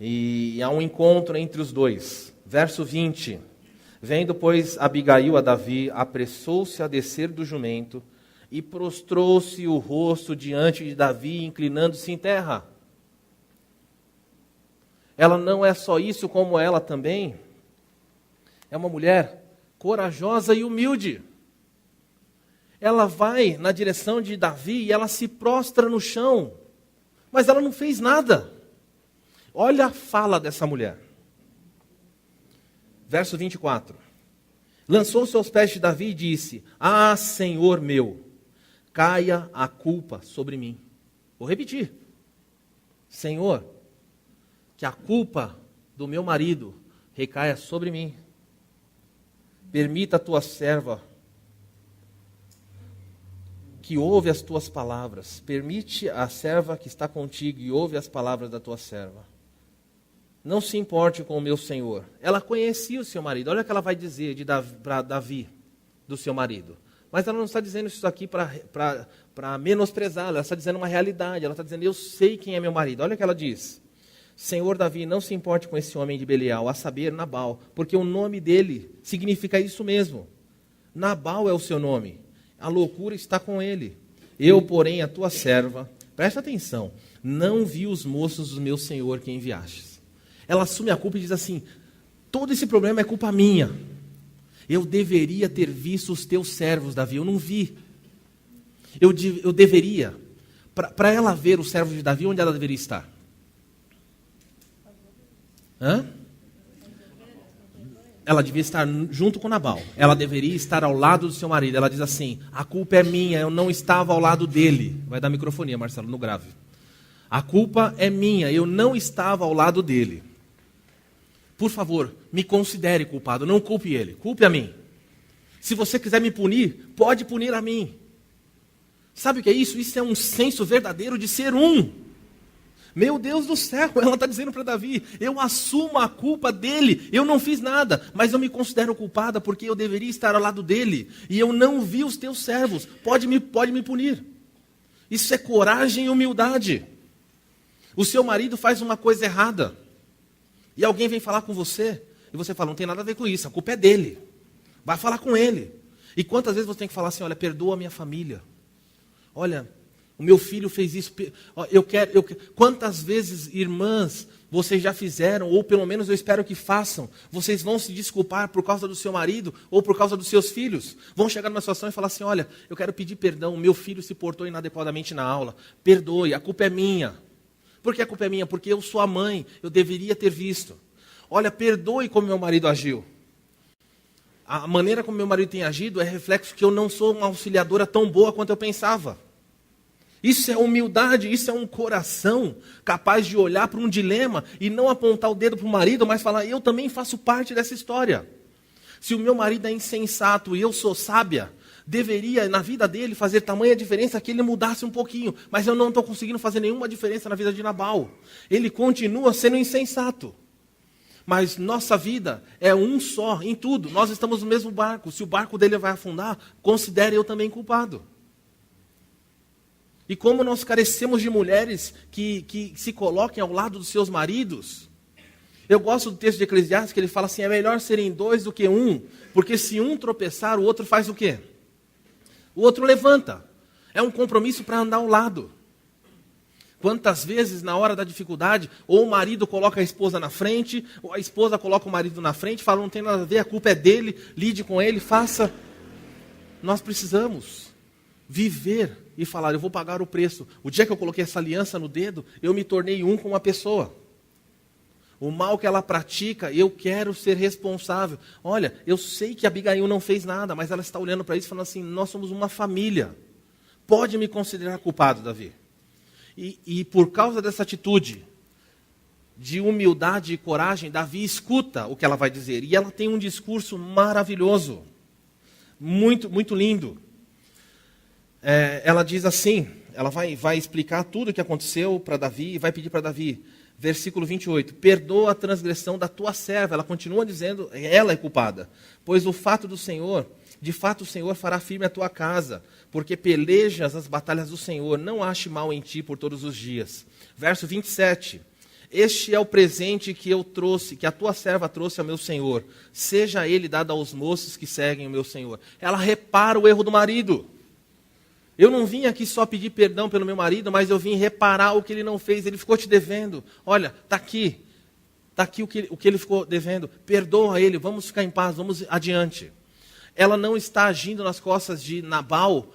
[SPEAKER 1] E há um encontro entre os dois. Verso 20, vendo, pois, Abigail a Davi, apressou-se a descer do jumento e prostrou-se o rosto diante de Davi, inclinando-se em terra. Ela não é só isso, como ela também é uma mulher corajosa e humilde. Ela vai na direção de Davi e ela se prostra no chão, mas ela não fez nada. Olha a fala dessa mulher. Verso 24. Lançou-se aos pés de Davi e disse, ah, Senhor meu, caia a culpa sobre mim. Vou repetir. Senhor, que a culpa do meu marido recaia sobre mim. Permita a tua serva que ouve as tuas palavras. Permite a serva que está contigo e ouve as palavras da tua serva. Não se importe com o meu senhor. Ela conhecia o seu marido. Olha o que ela vai dizer para Davi, do seu marido. Mas ela não está dizendo isso aqui para menosprezá-lo. Ela está dizendo uma realidade. Ela está dizendo, eu sei quem é meu marido. Olha o que ela diz. Senhor Davi, não se importe com esse homem de Belial, a saber, Nabal, porque o nome dele significa isso mesmo. Nabal é o seu nome. A loucura está com ele. Eu, porém, a tua serva, presta atenção, não vi os moços do meu senhor que enviastes. Ela assume a culpa e diz assim, todo esse problema é culpa minha. Eu deveria ter visto os teus servos, Davi, eu não vi. Eu deveria. Para ela ver os servos de Davi, onde ela deveria estar? Hã? Ela devia estar junto com Nabal. Ela deveria estar ao lado do seu marido. Ela diz assim, a culpa é minha, eu não estava ao lado dele. Vai dar microfonia, Marcelo, no grave. A culpa é minha, eu não estava ao lado dele. Por favor, me considere culpado, não culpe ele, culpe a mim. Se você quiser me punir, pode punir a mim. Sabe o que é isso? Isso é um senso verdadeiro de ser um. Meu Deus do céu, ela está dizendo para Davi, eu assumo a culpa dele, eu não fiz nada, mas eu me considero culpada porque eu deveria estar ao lado dele, e eu não vi os teus servos, pode me punir. Isso é coragem e humildade. O seu marido faz uma coisa errada, e alguém vem falar com você, e você fala, não tem nada a ver com isso, a culpa é dele, vai falar com ele. E quantas vezes você tem que falar assim, olha, perdoa a minha família, olha, o meu filho fez isso, quantas vezes, irmãs, vocês já fizeram, ou pelo menos eu espero que façam, vocês vão se desculpar por causa do seu marido, ou por causa dos seus filhos, vão chegar numa situação e falar assim, olha, eu quero pedir perdão, meu filho se portou inadequadamente na aula, perdoe, a culpa é minha. Por que a culpa é minha? Porque eu sou a mãe, eu deveria ter visto. Olha, perdoe como meu marido agiu. A maneira como meu marido tem agido é reflexo que eu não sou uma auxiliadora tão boa quanto eu pensava. Isso é humildade, isso é um coração capaz de olhar para um dilema e não apontar o dedo para o marido, mas falar, eu também faço parte dessa história. Se o meu marido é insensato e eu sou sábia, deveria, na vida dele, fazer tamanha diferença que ele mudasse um pouquinho. Mas eu não estou conseguindo fazer nenhuma diferença na vida de Nabal. Ele continua sendo insensato. Mas nossa vida é um só em tudo. Nós estamos no mesmo barco. Se o barco dele vai afundar, considere eu também culpado. E como nós carecemos de mulheres que se coloquem ao lado dos seus maridos. Eu gosto do texto de Eclesiastes que ele fala assim, é melhor serem dois do que um, porque se um tropeçar, o outro faz o quê? O outro levanta. É um compromisso para andar ao lado. Quantas vezes, na hora da dificuldade, ou o marido coloca a esposa na frente, ou a esposa coloca o marido na frente, fala, não tem nada a ver, a culpa é dele, lide com ele, faça. Nós precisamos viver e falar, eu vou pagar o preço. O dia que eu coloquei essa aliança no dedo, eu me tornei um com uma pessoa. O mal que ela pratica, eu quero ser responsável. Olha, eu sei que a Abigail não fez nada, mas ela está olhando para isso e falando assim, nós somos uma família. Pode me considerar culpado, Davi. E por causa dessa atitude de humildade e coragem, Davi escuta o que ela vai dizer. E ela tem um discurso maravilhoso. Muito, muito lindo. Ela diz assim, ela vai explicar tudo o que aconteceu para Davi e vai pedir para Davi, versículo 28, perdoa a transgressão da tua serva. Ela continua dizendo, ela é culpada, pois o fato do Senhor, de fato o Senhor fará firme a tua casa, porque pelejas as batalhas do Senhor, não ache mal em ti por todos os dias. Verso 27, este é o presente que eu trouxe, que a tua serva trouxe ao meu Senhor, seja ele dado aos moços que seguem o meu Senhor. Ela repara o erro do marido. Eu não vim aqui só pedir perdão pelo meu marido, mas eu vim reparar o que ele não fez. Ele ficou te devendo. Olha, está aqui o que ele ficou devendo. Perdoa ele, vamos ficar em paz, vamos adiante. Ela não está agindo nas costas de Nabal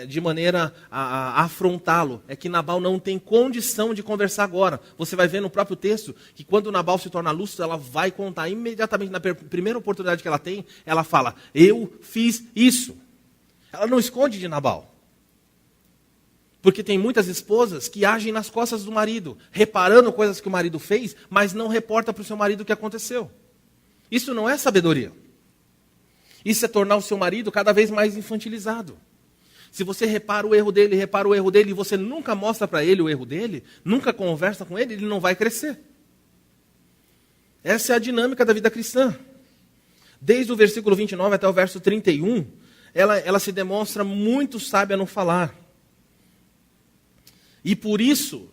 [SPEAKER 1] de maneira a afrontá-lo. É que Nabal não tem condição de conversar agora. Você vai ver no próprio texto que quando Nabal se torna lúcido, ela vai contar imediatamente, na primeira oportunidade que ela tem, ela fala, eu fiz isso. Ela não esconde de Nabal. Porque tem muitas esposas que agem nas costas do marido, reparando coisas que o marido fez, mas não reporta para o seu marido o que aconteceu. Isso não é sabedoria. Isso é tornar o seu marido cada vez mais infantilizado. Se você repara o erro dele, e você nunca mostra para ele o erro dele, nunca conversa com ele, ele não vai crescer. Essa é a dinâmica da vida cristã. Desde o versículo 29 até o verso 31, ela se demonstra muito sábia no falar. E por isso,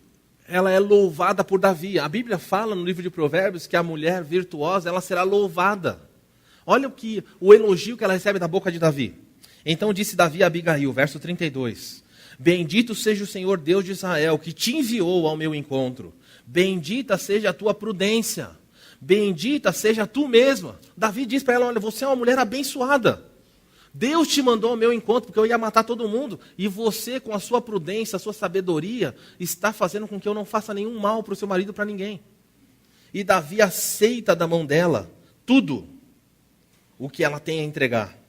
[SPEAKER 1] ela é louvada por Davi. A Bíblia fala no livro de Provérbios que a mulher virtuosa, ela será louvada. Olha o elogio que ela recebe da boca de Davi. Então disse Davi a Abigail, verso 32. Bendito seja o Senhor Deus de Israel, que te enviou ao meu encontro. Bendita seja a tua prudência. Bendita seja tu mesma. Davi diz para ela, olha, você é uma mulher abençoada. Deus te mandou ao meu encontro, porque eu ia matar todo mundo. E você, com a sua prudência, a sua sabedoria, está fazendo com que eu não faça nenhum mal para o seu marido, para ninguém. E Davi aceita da mão dela tudo o que ela tem a entregar.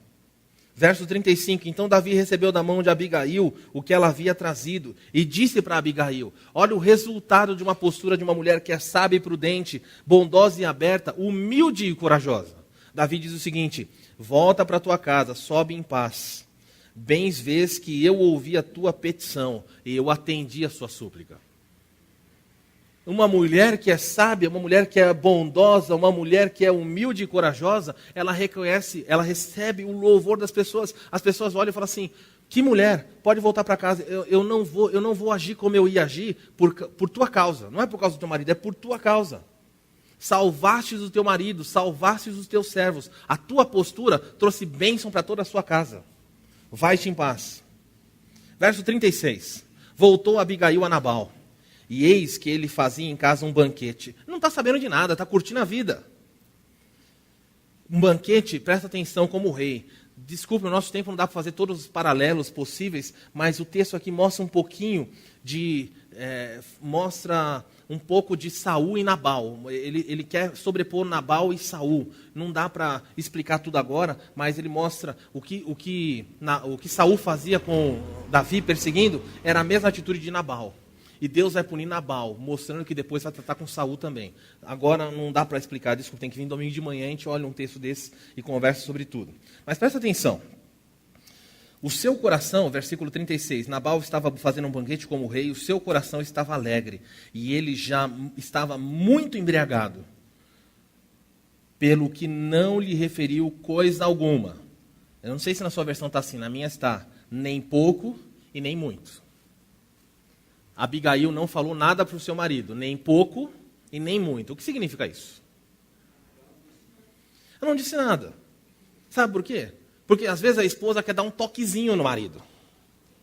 [SPEAKER 1] Verso 35, então Davi recebeu da mão de Abigail o que ela havia trazido. E disse para Abigail, olha o resultado de uma postura de uma mulher que é sábia e prudente, bondosa e aberta, humilde e corajosa. Davi diz o seguinte, volta para tua casa, sobe em paz. Bens vês que eu ouvi a tua petição e eu atendi a sua súplica. Uma mulher que é sábia, uma mulher que é bondosa, uma mulher que é humilde e corajosa, ela reconhece, ela recebe o louvor das pessoas. As pessoas olham e falam assim, que mulher, pode voltar para casa, eu não vou agir como eu ia agir por tua causa. Não é por causa do teu marido, é por tua causa. Salvastes o teu marido, salvastes os teus servos. A tua postura trouxe bênção para toda a sua casa. Vai-te em paz. Verso 36. Voltou Abigail a Nabal. E eis que ele fazia em casa um banquete. Não está sabendo de nada, está curtindo a vida. Um banquete, presta atenção, como rei. Desculpe, no nosso tempo não dá para fazer todos os paralelos possíveis, mas o texto aqui mostra um pouquinho mostra um pouco de Saul e Nabal. Ele quer sobrepor Nabal e Saul. Não dá para explicar tudo agora, mas ele mostra o que Saul fazia com Davi perseguindo, era a mesma atitude de Nabal. E Deus vai punir Nabal, mostrando que depois vai tratar com Saul também. Agora não dá para explicar, desculpa, tem que vir domingo de manhã, a gente olha um texto desse e conversa sobre tudo. Mas presta atenção. O seu coração, versículo 36, Nabal estava fazendo um banquete como rei, o seu coração estava alegre, e ele já estava muito embriagado, pelo que não lhe referiu coisa alguma. Eu não sei se na sua versão está assim, na minha está, nem pouco e nem muito. Abigail não falou nada para o seu marido, nem pouco e nem muito. O que significa isso? Eu não disse nada. Sabe por quê? Porque às vezes a esposa quer dar um toquezinho no marido,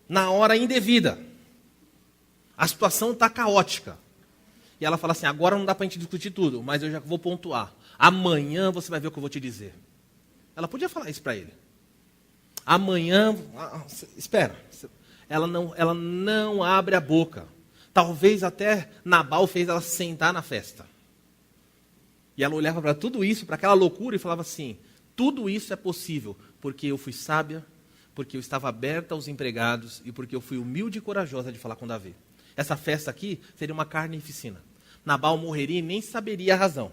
[SPEAKER 1] na hora indevida. A situação está caótica. E ela fala assim, agora não dá para a gente discutir tudo, mas eu já vou pontuar. Amanhã você vai ver o que eu vou te dizer. Ela podia falar isso para ele. Amanhã, espera, ela não abre a boca. Talvez até Nabal fez ela sentar na festa. E ela olhava para tudo isso, para aquela loucura e falava assim, tudo isso é possível, porque eu fui sábia, porque eu estava aberta aos empregados e porque eu fui humilde e corajosa de falar com Davi. Essa festa aqui seria uma carnificina. Nabal morreria e nem saberia a razão.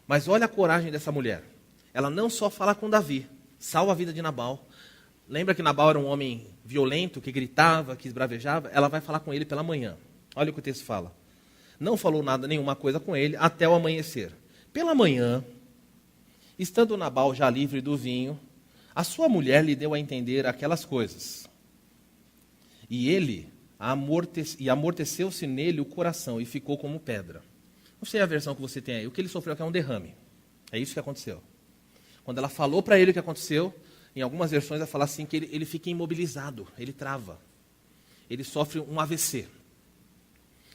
[SPEAKER 1] Mas olha a coragem dessa mulher. Ela não só fala com Davi, salva a vida de Nabal. Lembra que Nabal era um homem violento, que gritava, que esbravejava? Ela vai falar com ele pela manhã. Olha o que o texto fala. Não falou nada, nenhuma coisa com ele, até o amanhecer. Pela manhã, estando Nabal já livre do vinho, a sua mulher lhe deu a entender aquelas coisas. E ele amorteceu-se nele o coração e ficou como pedra. Não sei a versão que você tem aí. O que ele sofreu aqui é um derrame. É isso que aconteceu. Quando ela falou para ele o que aconteceu, em algumas versões ela fala assim que ele fica imobilizado, ele trava. Ele sofre um AVC.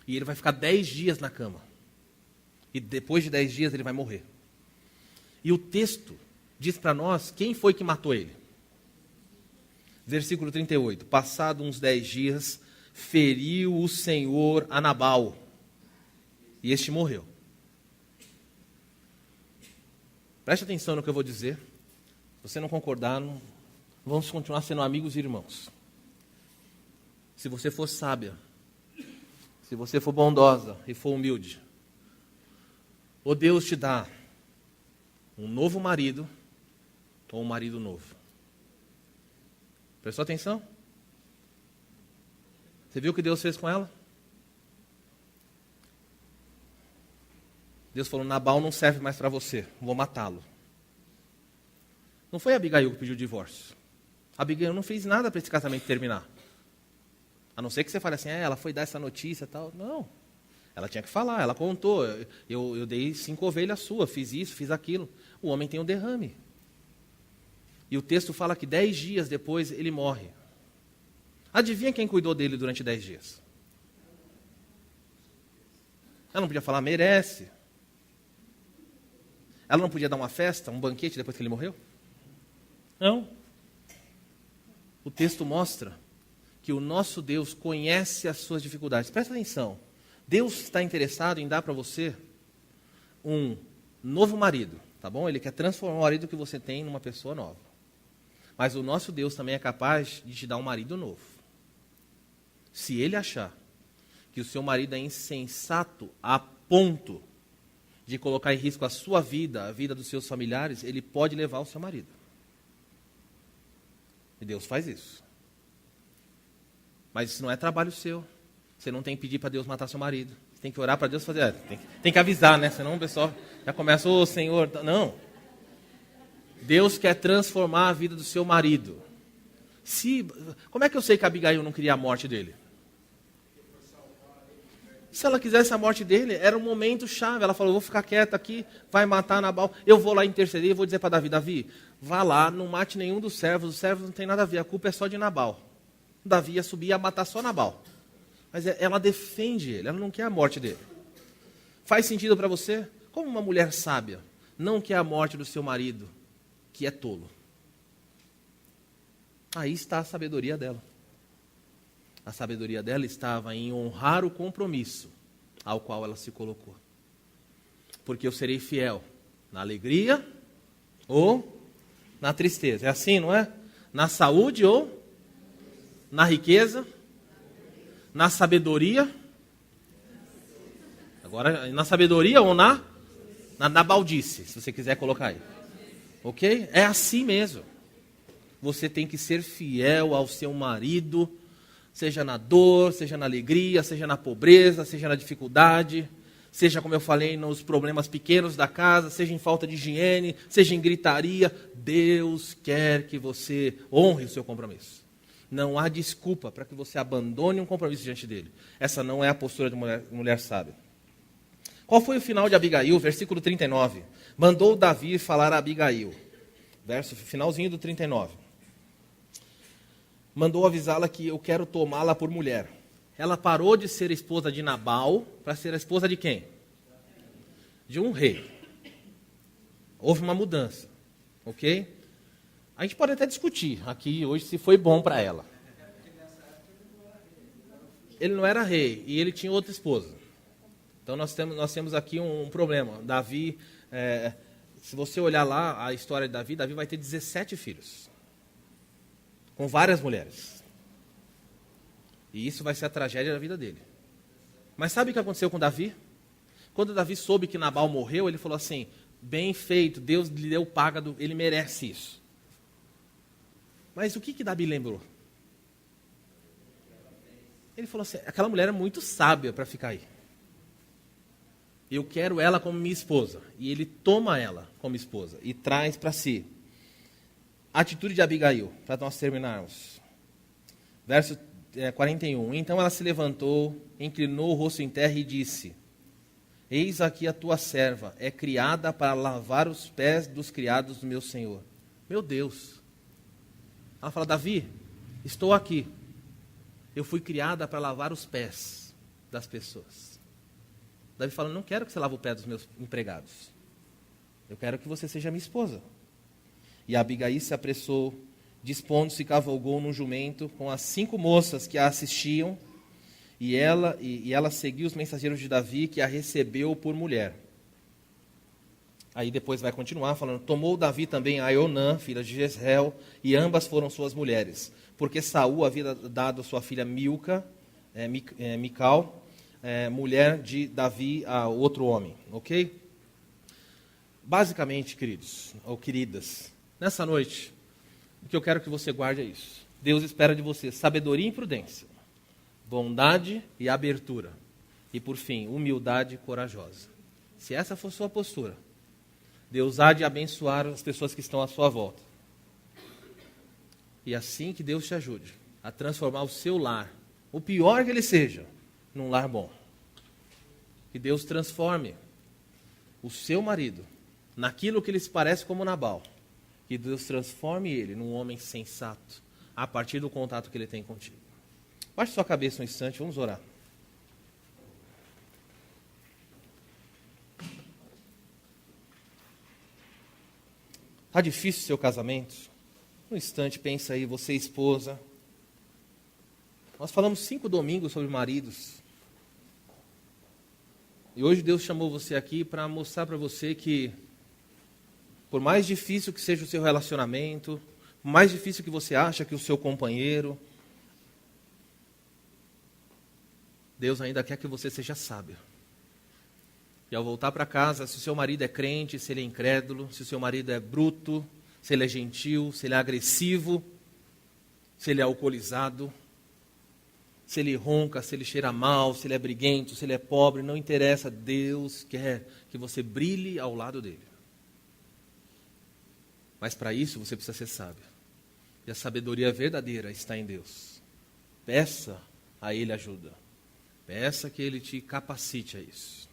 [SPEAKER 1] E ele vai ficar 10 dias na cama. E depois de 10 dias ele vai morrer. E o texto diz para nós quem foi que matou ele. Versículo 38. Passado uns 10 dias, feriu o Senhor a Nabal. E este morreu. Preste atenção no que eu vou dizer. Se você não concordar, vamos continuar sendo amigos e irmãos. Se você for sábia, se você for bondosa e for humilde, ou Deus te dá um novo marido ou um marido novo. Prestou atenção? Você viu o que Deus fez com ela? Deus falou, Nabal não serve mais para você, vou matá-lo. Não foi Abigail que pediu o divórcio. Abigail não fez nada para esse casamento terminar. A não ser que você fale assim, ela foi dar essa notícia e tal. Não. Ela tinha que falar, ela contou. Eu dei 5 ovelhas suas, fiz isso, fiz aquilo. O homem tem um derrame. E o texto fala que 10 dias depois ele morre. Adivinha quem cuidou dele durante 10 dias? Ela não podia falar, merece. Ela não podia dar uma festa, um banquete depois que ele morreu? Não. O texto mostra que o nosso Deus conhece as suas dificuldades. Presta atenção. Deus está interessado em dar para você um novo marido, tá bom? Ele quer transformar o marido que você tem numa pessoa nova. Mas o nosso Deus também é capaz de te dar um marido novo. Se ele achar que o seu marido é insensato a ponto de colocar em risco a sua vida, a vida dos seus familiares, ele pode levar o seu marido. E Deus faz isso. Mas isso não é trabalho seu. Você não tem que pedir para Deus matar seu marido. Você tem que orar para Deus fazer. Tem que avisar, né? Senão o pessoal já começa, ô Senhor. Não. Deus quer transformar a vida do seu marido. Como é que eu sei que a Abigail não queria a morte dele? Se ela quisesse a morte dele, era um momento chave. Ela falou, vou ficar quieta aqui, vai matar Nabal. Eu vou lá interceder e vou dizer para Davi, vá lá, não mate nenhum dos servos. Os servos não tem nada a ver, a culpa é só de Nabal. Davi ia subir e ia matar só Nabal. Mas ela defende ele, ela não quer a morte dele. Faz sentido para você? Como uma mulher sábia não quer a morte do seu marido, que é tolo. Aí está a sabedoria dela. A sabedoria dela estava em honrar o compromisso ao qual ela se colocou. Porque eu serei fiel na alegria ou na tristeza. É assim, não é? Na saúde ou na riqueza? Na sabedoria? Agora, na sabedoria ou na baldice, se você quiser colocar aí. Ok? É assim mesmo. você tem que ser fiel ao seu marido, seja na dor, seja na alegria, seja na pobreza, seja na dificuldade, seja, como eu falei, nos problemas pequenos da casa, seja em falta de higiene, seja em gritaria. Deus quer que você honre o seu compromisso. Não há desculpa para que você abandone um compromisso diante dele. Essa não é a postura de mulher sábia. Qual foi o final de Abigail? Versículo 39. Mandou Davi falar a Abigail. Finalzinho do 39. Mandou avisá-la que eu quero tomá-la por mulher. Ela parou de ser esposa de Nabal para ser a esposa de quem? De um rei. Houve uma mudança, ok? A gente pode até discutir aqui hoje se foi bom para ela. Ele não era rei e ele tinha outra esposa. Então nós temos aqui um problema. Davi, se você olhar lá a história de Davi, Davi vai ter 17 filhos. Com várias mulheres. E isso vai ser a tragédia da vida dele. Mas sabe o que aconteceu com Davi? Quando Davi soube que Nabal morreu, ele falou assim, bem feito, Deus lhe deu paga, ele merece isso. Mas o que Davi lembrou? Ele falou assim, aquela mulher é muito sábia para ficar aí. Eu quero ela como minha esposa. E ele toma ela como esposa e traz para si. Atitude de Abigail, para nós terminarmos. Verso 41. Então ela se levantou, inclinou o rosto em terra e disse, eis aqui a tua serva, é criada para lavar os pés dos criados do meu senhor. Meu Deus. Ela fala, Davi, estou aqui. Eu fui criada para lavar os pés das pessoas. Davi fala, não quero que você lave o pé dos meus empregados. Eu quero que você seja minha esposa. E Abigail se apressou, dispondo-se, cavalgou num jumento com as 5 moças que a assistiam, e ela seguiu os mensageiros de Davi, que a recebeu por mulher. Aí depois vai continuar falando, tomou Davi também a Aionã, filha de Jezreel, e ambas foram suas mulheres, porque Saul havia dado sua filha Mical, mulher de Davi a outro homem, ok? Basicamente, queridos, ou queridas, nessa noite, o que eu quero que você guarde é isso. Deus espera de você sabedoria e prudência, bondade e abertura, e por fim, humildade corajosa. Se essa for sua postura, Deus há de abençoar as pessoas que estão à sua volta. E assim que Deus te ajude a transformar o seu lar, o pior que ele seja, num lar bom. Que Deus transforme o seu marido naquilo que lhe parece como Nabal. Que Deus transforme ele num homem sensato, a partir do contato que ele tem contigo. Baixe sua cabeça um instante, vamos orar. Está difícil o seu casamento? Um instante, pensa aí, você esposa. Nós falamos 5 domingos sobre maridos. E hoje Deus chamou você aqui para mostrar para você que, por mais difícil que seja o seu relacionamento, por mais difícil que você acha que o seu companheiro, Deus ainda quer que você seja sábio. E ao voltar para casa, se o seu marido é crente, se ele é incrédulo, se o seu marido é bruto, se ele é gentil, se ele é agressivo, se ele é alcoolizado, se ele ronca, se ele cheira mal, se ele é briguento, se ele é pobre, não interessa. Deus quer que você brilhe ao lado dele. Mas para isso você precisa ser sábio. E a sabedoria verdadeira está em Deus. Peça a Ele ajuda. Peça que Ele te capacite a isso.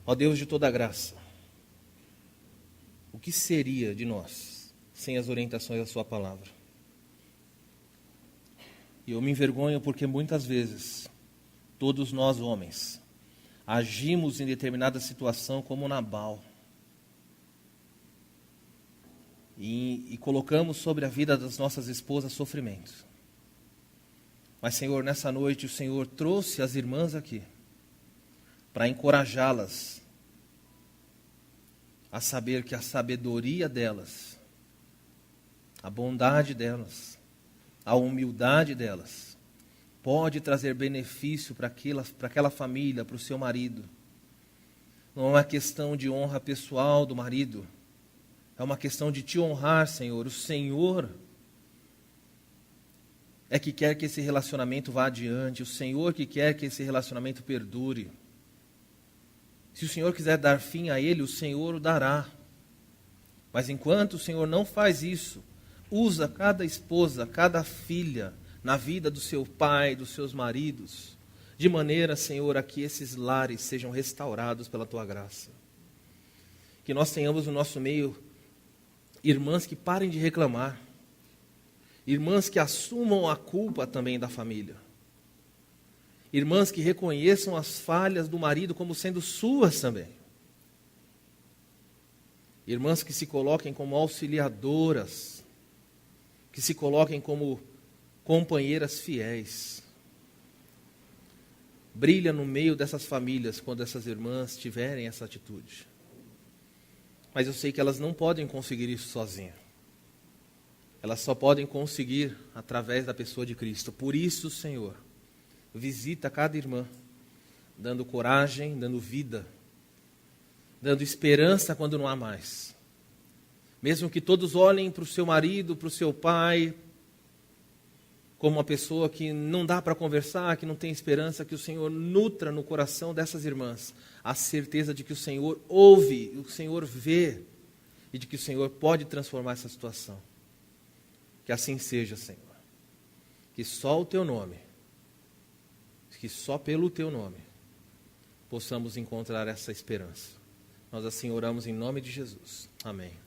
[SPEAKER 1] Ó Deus de toda graça, o que seria de nós sem as orientações da Sua palavra? E eu me envergonho porque muitas vezes, todos nós homens, agimos em determinada situação como Nabal. E colocamos sobre a vida das nossas esposas sofrimento. Mas, Senhor, nessa noite o Senhor trouxe as irmãs aqui para encorajá-las a saber que a sabedoria delas, a bondade delas, a humildade delas, pode trazer benefício para aquela família, para o seu marido. Não é uma questão de honra pessoal do marido, É uma questão de te honrar, Senhor. O Senhor é que quer que esse relacionamento vá adiante. O Senhor que quer que esse relacionamento perdure. Se o Senhor quiser dar fim a ele, o Senhor o dará. Mas enquanto o Senhor não faz isso, usa cada esposa, cada filha na vida do seu pai, dos seus maridos, de maneira, Senhor, a que esses lares sejam restaurados pela Tua graça. Que nós tenhamos no nosso meio irmãs que parem de reclamar, irmãs que assumam a culpa também da família, irmãs que reconheçam as falhas do marido como sendo suas também, irmãs que se coloquem como auxiliadoras, que se coloquem como companheiras fiéis. Brilha no meio dessas famílias quando essas irmãs tiverem essa atitude. Mas eu sei que elas não podem conseguir isso sozinhas. Elas só podem conseguir através da pessoa de Cristo. Por isso, Senhor, visita cada irmã, dando coragem, dando vida, dando esperança quando não há mais. Mesmo que todos olhem para o seu marido, para o seu pai, como uma pessoa que não dá para conversar, que não tem esperança, que o Senhor nutra no coração dessas irmãs a certeza de que o Senhor ouve, o Senhor vê, e de que o Senhor pode transformar essa situação. Que assim seja, Senhor. Que só o Teu nome, que só pelo Teu nome, possamos encontrar essa esperança. Nós assim oramos em nome de Jesus. Amém.